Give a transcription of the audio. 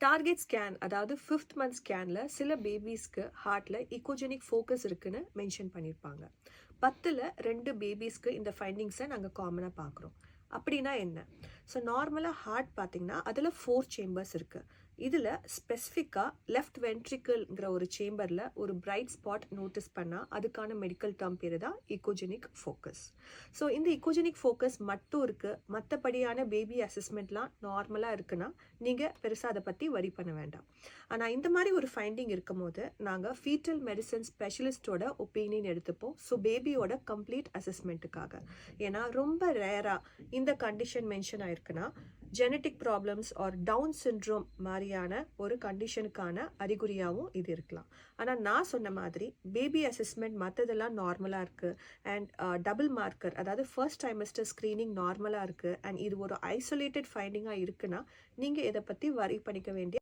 Target scan அதாவது 5th month ஸ்கேனில் சில பேபிஸ்க்கு ஹார்ட்டில் ஈகோஜெனிக் ஃபோக்கஸ் இருக்குன்னு மென்ஷன் பண்ணியிருப்பாங்க. 10ல் 2 பேபிஸ்க்கு இந்த ஃபைண்டிங்ஸை நாங்கள் காமனாக பார்க்குறோம். அப்படின்னா என்ன? ஸோ நார்மலாக ஹார்ட் பார்த்திங்கன்னா அதில் 4 சேம்பர்ஸ் இருக்குது. இதில் ஸ்பெசிஃபிக்காக லெஃப்ட் வென்ட்ரிக்கிள்ங்கிற ஒரு சேம்பரில் ஒரு பிரைட் ஸ்பாட் நோட்டீஸ் பண்ணால் அதுக்கான மெடிக்கல் டேர்ம் பேர் தான் ஈகோஜெனிக் ஃபோக்கஸ். ஸோ இந்த ஈகோஜெனிக் ஃபோக்கஸ் மட்டும் இருக்குது, மற்றபடியான பேபி அசஸ்மெண்ட்லாம் நார்மலாக இருக்குன்னா நீங்கள் பெருசாக அதை பற்றி வரி பண்ண வேண்டாம். ஆனால் இந்த மாதிரி ஒரு ஃபைண்டிங் இருக்கும் போது நாங்கள் ஃபீட்டல் மெடிசன் ஸ்பெஷலிஸ்டோட ஒப்பீனியன் எடுத்துப்போம். ஸோ பேபியோட கம்ப்ளீட் அசஸ்மெண்ட்டுக்காக. ஏன்னா ரொம்ப ரேராக இந்த கண்டிஷன் மென்ஷன் ஆயிருக்குன்னா genetic problems or down syndrome மாதிரியான ஒரு கண்டிஷனுக்கான அறிகுறியாகவும் இது இருக்கலாம். ஆனால் நான் சொன்ன மாதிரி பேபி அசஸ்மெண்ட் மற்றதெல்லாம் நார்மலாக இருக்குது அண்ட் டபுள் மார்க்கர் அதாவது ஃபர்ஸ்ட் ட்ரைமஸ்டர் ஸ்க்ரீனிங் நார்மலாக இருக்குது அண்ட் இது ஒரு ஐசோலேட்டட் ஃபைண்டிங்காக இருக்குன்னா நீங்கள் இதை பற்றி வரி பண்ணிக்க வேண்டிய